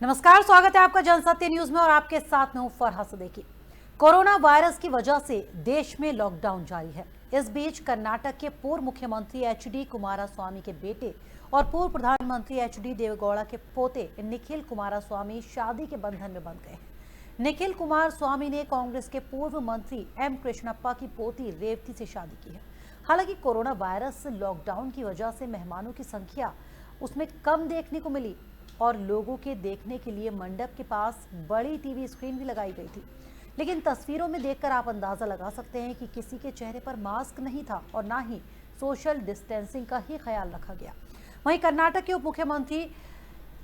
नमस्कार, स्वागत है आपका जनसत्य न्यूज में और आपके साथ में हूं फरहा सदेकी। कोरोना वायरस की वजह से देश में लॉकडाउन जारी है। इस बीच कर्नाटक के पूर्व मुख्यमंत्री एचडी कुमारस्वामी के बेटे और पूर्व प्रधानमंत्री एचडी देवेगौड़ा के पोते निखिल कुमारस्वामी शादी के बंधन में बंध गए हैं। निखिल कुमारस्वामी ने कांग्रेस के पूर्व मंत्री एम कृष्णप्पा की पोती रेवती से शादी की है। हालांकि कोरोना वायरस लॉकडाउन की वजह से मेहमानों की संख्या उसमें कम देखने को मिली और लोगों के देखने के लिए मंडप के पास बड़ी टीवी स्क्रीन भी लगाई गई थी। लेकिन तस्वीरों में देखकर आप अंदाजा लगा सकते हैं कि किसी के चेहरे पर मास्क नहीं था और ना ही सोशल डिस्टेंसिंग का ही ख्याल रखा गया। वहीं कर्नाटक के उप मुख्यमंत्री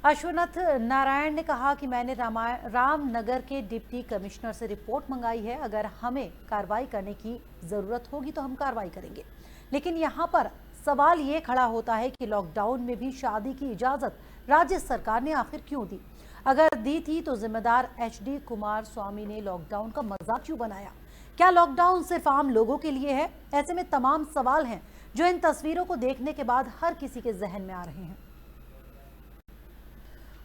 अश्वत्थ नारायण ने कहा कि मैंने रामनगर के डिप्टी कमिश्नर से रिपोर्ट मंगाई है। अगर हमें कार्रवाई करने की जरूरत होगी तो हम कार्रवाई करेंगे। लेकिन यहाँ पर सवाल ये खड़ा होता है कि लॉकडाउन में भी शादी की इजाजत राज्य सरकार ने आखिर क्यों दी? अगर दी थी तो जिम्मेदार एचडी कुमारस्वामी ने लॉकडाउन का मजाक क्यों बनाया? क्या लॉकडाउन सिर्फ आम लोगों के लिए है? ऐसे में तमाम सवाल हैं जो इन तस्वीरों को देखने के बाद हर किसी के जहन में आ रहे हैं।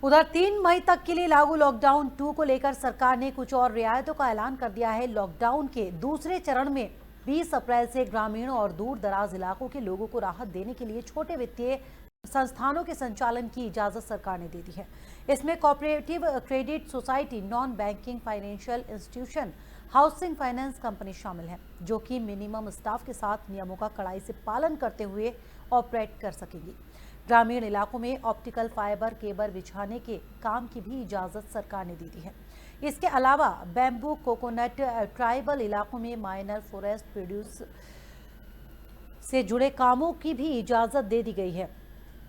उधर 3 मई तक के लिए लागू लॉकडाउन 2 को लेकर सरकार ने कुछ और रियायतों का ऐलान कर दिया है। लॉकडाउन के दूसरे चरण में 20 अप्रैल से ग्रामीण और दूर दराज इलाकों के लोगों को राहत देने के लिए छोटे वित्तीय संस्थानों के संचालन की इजाजत सरकार ने दे दी है। इसमें cooperative credit society, non banking financial institution, housing finance company शामिल है, जो कि मिनिमम स्टाफ के साथ नियमों का कड़ाई से पालन करते हुए ऑपरेट कर सकेंगी। ग्रामीण इलाकों में ऑप्टिकल फाइबर केबल बिछाने के काम की भी इजाजत सरकार ने दे दी है। इसके अलावा बैम्बू, कोकोनट, ट्राइबल इलाकों में माइनर फॉरेस्ट प्रोड्यूस से जुड़े कामों की भी इजाजत दे दी गई है।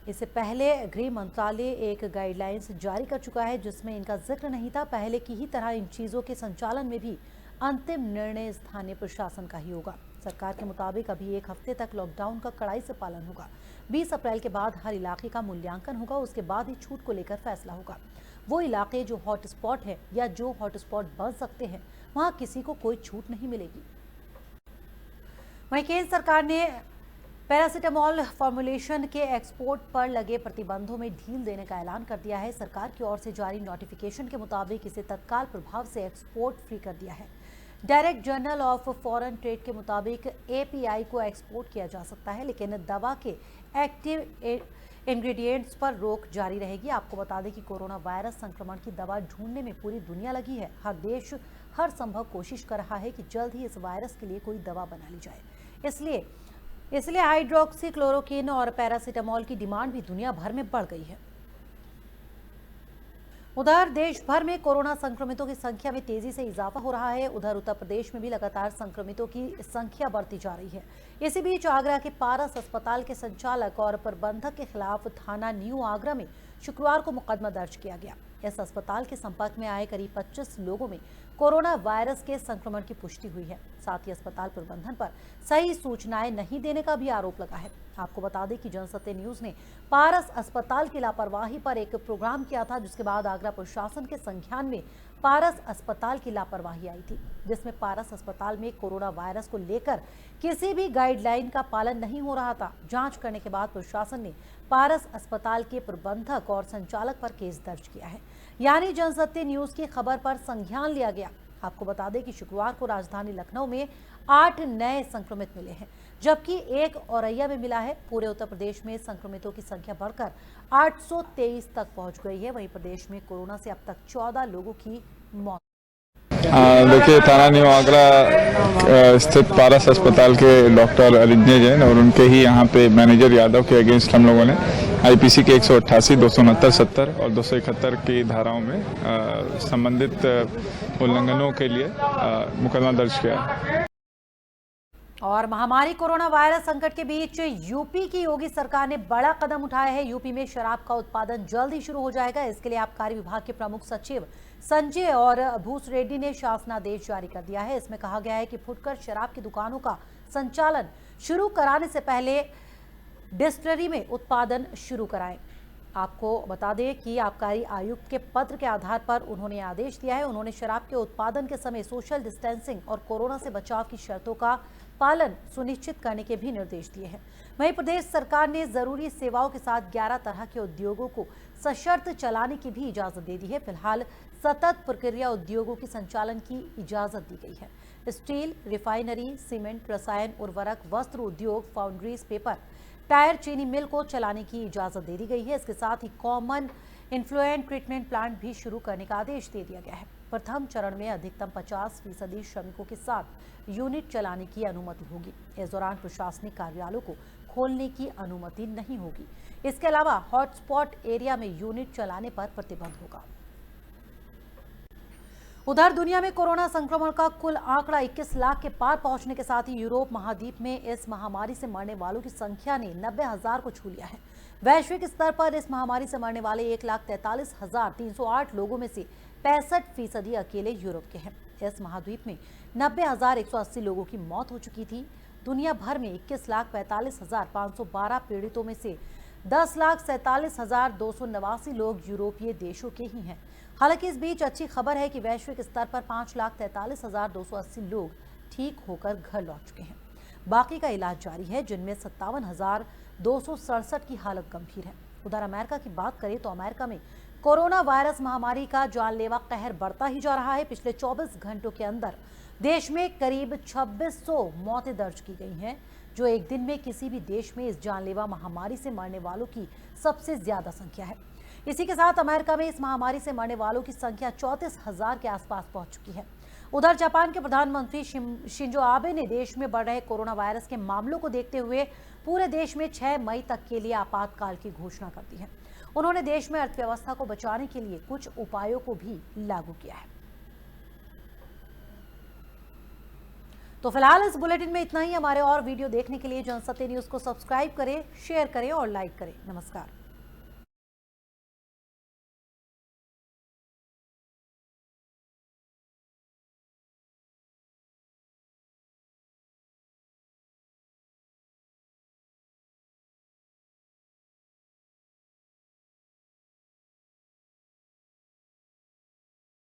इससे पहले गृह मंत्रालय एक गाइडलाइंस जारी कर चुका है जिसमें इनका जिक्र नहीं था। पहले की ही तरह इन चीज़ों के संचालन में भी अंतिम निर्णय स्थानीय प्रशासन का ही होगा। सरकार के मुताबिक अभी 1 हफ्ते तक लॉकडाउन का कड़ाई से पालन होगा। 20 अप्रैल के बाद हर इलाके का मूल्यांकन होगा। उसके बाद ही छूट को लेकर फैसला होगा। वो इलाके जो हॉटस्पॉट है या जो हॉटस्पॉट बन सकते हैं, वहां किसी को कोई छूट नहीं मिलेगी। वहीं केंद्र सरकार ने पैरासिटामोल फॉर्मुलेशन के एक्सपोर्ट पर लगे प्रतिबंधों में ढील देने का ऐलान कर दिया है। सरकार की ओर से जारी नोटिफिकेशन के मुताबिक इसे तत्काल प्रभाव से एक्सपोर्ट फ्री कर दिया है। Direct journal of foreign trade के मुताबिक एपीआई को एक्सपोर्ट किया जा सकता है, लेकिन दवा के एक्टिव इंग्रेडिएंट्स पर रोक जारी रहेगी। आपको बता दें कि कोरोना वायरस संक्रमण की दवा ढूंढने में पूरी दुनिया लगी है। हर देश हर संभव कोशिश कर रहा है कि जल्द ही इस वायरस के लिए कोई दवा बना ली जाए। इसलिए हाइड्रोक्सी क्लोरोक्विन और पैरासिटामोल की डिमांड भी दुनिया भर में बढ़ गई है। उधर देश भर में कोरोना संक्रमितों की संख्या में तेजी से इजाफा हो रहा है। उधर उत्तर प्रदेश में भी लगातार संक्रमितों की संख्या बढ़ती जा रही है। इसी बीच आगरा के पारस अस्पताल के संचालक और प्रबंधक के खिलाफ थाना न्यू आगरा में शुक्रवार को मुकदमा दर्ज किया गया। इस अस्पताल के संपर्क में आए करीब 25 लोगों में कोरोना वायरस के संक्रमण की पुष्टि हुई है। साथ ही अस्पताल प्रबंधन पर सही सूचनाएं नहीं देने का भी आरोप लगा है। आपको बता दें कि जनसत्य न्यूज ने पारस अस्पताल की लापरवाही पर एक प्रोग्राम किया था, जिसके बाद आगरा प्रशासन के संज्ञान में पारस अस्पताल की लापरवाही आई थी, जिसमें पारस अस्पताल में कोरोना वायरस को लेकर किसी भी गाइडलाइन का पालन नहीं हो रहा था। जांच करने के बाद प्रशासन ने पारस अस्पताल के प्रबंधक और संचालक पर केस दर्ज किया है, यानी जनसत्य न्यूज की खबर पर संज्ञान लिया गया। आपको बता दें कि शुक्रवार को राजधानी लखनऊ में 8 नए संक्रमित मिले हैं, जबकि 1 औरैया में मिला है। पूरे उत्तर प्रदेश में संक्रमितों की संख्या बढ़कर 823 तक पहुंच गई है। वहीं प्रदेश में कोरोना से अब तक 14 लोगों की मौत। देखिए, थाना न्यू आगरा स्थित पारस अस्पताल के डॉक्टर अरिज्ञ जैन और उनके ही यहाँ पे मैनेजर यादव के अगेंस्ट हम लोगों ने आईपीसी के 188, 269, 70 और 271 की धाराओं में संबंधित उल्लंघनों के लिए मुकदमा दर्ज किया है। और महामारी कोरोना वायरस संकट के बीच यूपी की योगी सरकार ने बड़ा कदम उठाया है। यूपी में शराब का उत्पादन जल्द ही शुरू हो जाएगा। इसके लिए आबकारी विभाग के प्रमुख सचिव संजय और भूस रेड्डी ने शासनादेश जारी कर दिया है। इसमें कहा गया है कि फुटकर शराब की दुकानों का संचालन शुरू कराने से पहले डिस्टिलरी में उत्पादन शुरू कराएं। आपको बता दें कि आबकारी आयुक्त के पत्र के आधार पर उन्होंने आदेश दिया है। उन्होंने शराब के उत्पादन के समय सोशल डिस्टेंसिंग और कोरोना से बचाव की शर्तों का पालन सुनिश्चित करने के भी निर्देश दिए हैं। वहीं प्रदेश सरकार ने जरूरी सेवाओं के साथ 11 तरह के उद्योगों को सशर्त चलाने की भी इजाजत दे दी है। फिलहाल सतत प्रक्रिया उद्योगों की संचालन की इजाजत दी गई है। स्टील, रिफाइनरी, सीमेंट, रसायन, उर्वरक, वस्त्र उद्योग, फाउंड्रीज, पेपर, टायर, चीनी मिल को चलाने की इजाजत दे दी गई है। इसके साथ ही कॉमन इन्फ्लुएंट ट्रीटमेंट प्लांट भी शुरू करने का आदेश दे दिया गया है। प्रथम चरण में अधिकतम 50% श्रमिकों के साथ यूनिट चलाने की अनुमति होगी। इस दौरान प्रशासनिक कार्यालयों को खोलने की अनुमति नहीं होगी। इसके अलावा हॉटस्पॉट एरिया में यूनिट चलाने पर प्रतिबंध होगा। उधर दुनिया में कोरोना संक्रमण का कुल आंकड़ा 21 लाख के पार पहुंचने के साथ ही यूरोप महाद्वीप में इस महामारी से मरने वालों की संख्या ने 90,000 को छू लिया है। वैश्विक स्तर पर इस महामारी से मरने वाले 1,43,308 लोगों में से 65% अकेले यूरोप के हैं। इस महाद्वीप में 90,180 लोगों की मौत हो चुकी थी। दुनिया भर में 21,45,512 पीड़ितों में से 10,47,289 लोग यूरोपीय देशों के ही हैं। हालांकि इस बीच अच्छी खबर है कि वैश्विक स्तर पर 5,43,280 लोग ठीक होकर घर लौट चुके हैं। बाकी का इलाज जारी है, जिनमें 57,267 की हालत गंभीर है। उधर अमेरिका की बात करें तो अमेरिका में कोरोना वायरस महामारी का जानलेवा कहर बढ़ता ही जा रहा है। पिछले 24 घंटों के अंदर देश में करीब 2600 मौतें दर्ज की गई हैं, जो एक दिन में किसी भी देश में इस जानलेवा महामारी से मरने वालों की सबसे ज्यादा संख्या है। इसी के साथ अमेरिका में इस महामारी से मरने वालों की संख्या 34,000 के आसपास पहुंच चुकी है। उधर जापान के प्रधानमंत्री शिंजो आबे ने देश में बढ़ रहे कोरोना वायरस के मामलों को देखते हुए पूरे देश में 6 मई तक के लिए आपातकाल की घोषणा कर दी है। उन्होंने देश में अर्थव्यवस्था को बचाने के लिए कुछ उपायों को भी लागू किया है। तो फिलहाल इस बुलेटिन में इतना ही। हमारे और वीडियो देखने के लिए जनसत्य न्यूज को सब्सक्राइब करें, शेयर करें और लाइक करें। नमस्कार।